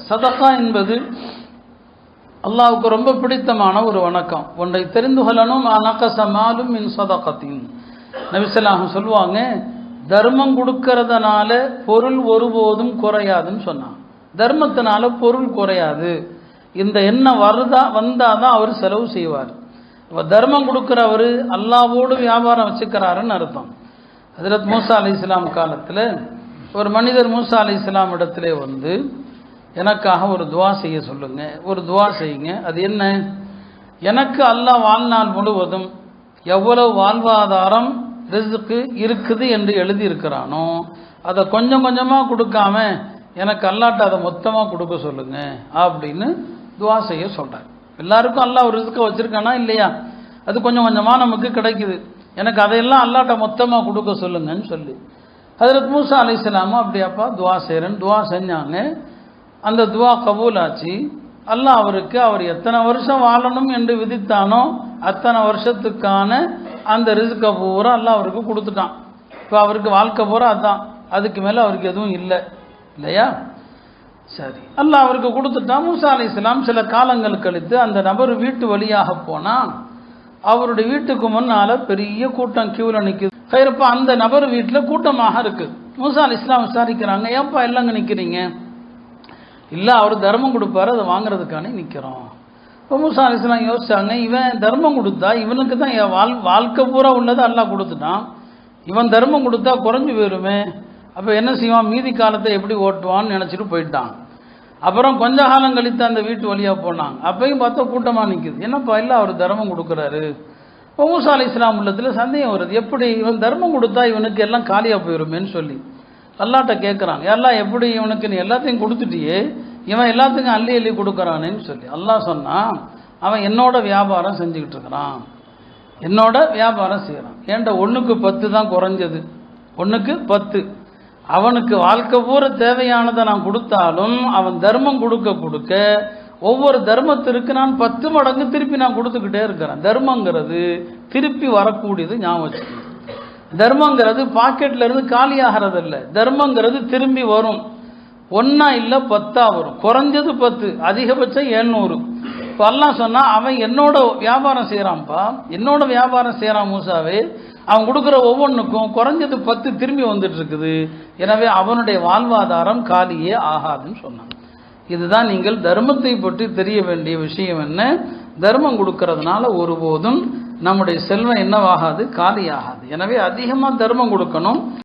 சதகா என்பது அல்லாஹ்வுக்கு ரொம்ப பிடித்தமான ஒரு வணக்கம். ஒன்றை தெரிந்து கொள்ளணும். அனகசமாலும் மின் சதகத்தின் நபி ஸல்லல்லாஹு அலைஹி சொல்லுவாங்க, தர்மம் கொடுக்கறதுனால பொருள் ஒருபோதும் குறையாதுன்னு சொன்னாங்க. தர்மத்தினால பொருள் குறையாது. இந்த எண்ணம் வந்தாதான் அவர் செலவு செய்வார். இப்போ தர்மம் கொடுக்குறவர் அல்லாஹ்வோடு வியாபாரம் வச்சுக்கிறாருன்னு அர்த்தம். ஹஜ்ரத் மூசா அலைஹிஸ்ஸலாம் காலத்தில் ஒரு மனிதர் மூசா அலைஹிஸ்ஸலாம் இடத்திலே வந்து, எனக்காக ஒரு துவா செய்ய சொல்லுங்க, ஒரு துவா செய்யுங்க. அது என்ன? எனக்கு அல்லாஹ் வாழ்நாள் முழுவதும் எவ்வளவு வாழ்வாதாரம் ரிஸ்க்கு இருக்குது என்று எழுதியிருக்கிறானோ அதை கொஞ்சம் கொஞ்சமாக கொடுக்காம எனக்கு அல்லாட்ட அதை மொத்தமாக கொடுக்க சொல்லுங்க அப்படின்னு துவா செய்ய சொல்கிறார். எல்லாருக்கும் அல்லாஹ் ஒரு ரிஸ்க்கை வச்சுருக்கானா இல்லையா? அது கொஞ்சம் கொஞ்சமாக நமக்கு கிடைக்குது. எனக்கு அதையெல்லாம் அல்லாட்ட மொத்தமாக கொடுக்க சொல்லுங்கன்னு சொல்லி ஹஜ்ரத் மூசா அலைஹிஸ்ஸலாமும் அப்படியாப்பா துவா செய்கிறேன்னு துவா செஞ்சாங்க. அந்த துவா கபூல் ஆச்சு. அல்லாஹ் அவருக்கு அவர் எத்தனை வருஷம் வாழணும் என்று விதித்தானோ அத்தனை வருஷத்துக்கான அந்த ரிஸ்கை பூரா அல்லாஹ் அவருக்கு கொடுத்துட்டான். இப்போ அவருக்கு வாழ்க்கை பூரா அதுதான், அதுக்கு மேலே அவருக்கு எதுவும் இல்லை இல்லையா? சரி, அல்லாஹ் அவருக்கு கொடுத்துட்டான். மூசா அலைஹிஸ்ஸலாம் சில காலங்கள் கழித்து அந்த நபர் வீட்டு வழியாக போனால் அவருடைய வீட்டுக்கு முன்னால் பெரிய கூட்டம் கியூவில் நிற்குது. கைரப்பா அந்த நபர் வீட்டில் கூட்டமாக இருக்குது. மூசா அலைஹிஸ்ஸலாம் விசாரிக்கிறாங்க, ஏன்ப்பா இல்லைங்க நிற்கிறீங்க? இல்லை, அவர் தர்மம் கொடுப்பாரு, அதை வாங்குறதுக்கானே நிற்கிறோம். இப்போ மூசா அலைஹிஸ்ஸலாம் யோசிச்சாங்க, இவன் தர்மம் கொடுத்தா இவனுக்கு தான் வாழ்க்கை பூரா உள்ளதை அல்லாஹ் கொடுத்துட்டான், இவன் தர்மம் கொடுத்தா குறைஞ்சி போயிருமே, அப்போ என்ன செய்வான், மீதி காலத்தை எப்படி ஓட்டுவான்னு நினச்சிட்டு போயிட்டான். அப்புறம் கொஞ்ச காலம் கழித்து அந்த வீட்டு வழியாக போனாங்க. அப்பையும் பார்த்தா கூட்டமாக நிற்குது. என்னப்பா இல்லை அவர் தர்மம் கொடுக்குறாரு. இப்போ மூசா அலைஹிஸ்ஸலாம் உள்ளத்தில் சந்தேகம் வருது, எப்படி இவன் தர்மம் கொடுத்தா இவனுக்கு எல்லாம் காலியாக போயிருமேன்னு சொல்லி அல்லாட்ட கேட்குறாங்க, எல்லாம் எப்படி இவனுக்கு நீ எல்லாத்தையும் கொடுத்துட்டியே, இவன் எல்லாத்துக்கும் அள்ளி அள்ளி கொடுக்குறானேன்னு சொல்லி அல்லாஹ் சொன்னான், அவன் என்னோட வியாபாரம் செஞ்சுக்கிட்டு இருக்கிறான், என்னோட வியாபாரம் செய்கிறான். ஏன்டா 1க்கு 10 தான் குறைஞ்சது, 1க்கு 10. அவனுக்கு வாழ்க்கை பூரா தேவையானதை நான் கொடுத்தாலும் அவன் தர்மம் கொடுக்க கொடுக்க ஒவ்வொரு தர்மத்திற்கு நான் 10 மடங்கு திருப்பி நான் கொடுத்துக்கிட்டே இருக்கிறேன். தர்மங்கிறது திருப்பி வரக்கூடியது, ஞாபகம் வச்சுக்கணும். தர்மங்கிறது பாக்கெட்ல இருந்து காலியாகிறது இல்லை, தர்மங்கிறது திரும்பி வரும். 1 இல்லை 10 வரும், குறைஞ்சது 10, அதிகபட்சம் 700. இப்போ அல்லாஹ் சொன்னா அவன் என்னோட வியாபாரம் செய்கிறான்ப்பா, என்னோட வியாபாரம் செய்கிறான் மூசாவே, அவன் கொடுக்குற ஒவ்வொன்றுக்கும் குறைஞ்சது 10 திரும்பி வந்துட்டு இருக்குது. எனவே அவனுடைய வாழ்வாதாரம் காலியே ஆகாதுன்னு சொன்னான். இதுதான் நீங்கள் தர்மத்தை பற்றி தெரிய வேண்டிய விஷயம். என்ன? தர்மம் கொடுக்கறதுனால ஒருபோதும் நம்முடைய செல்வம் என்னவாகாது, காலியாகாது. எனவே அதிகமாக தர்மம் கொடுக்கணும்.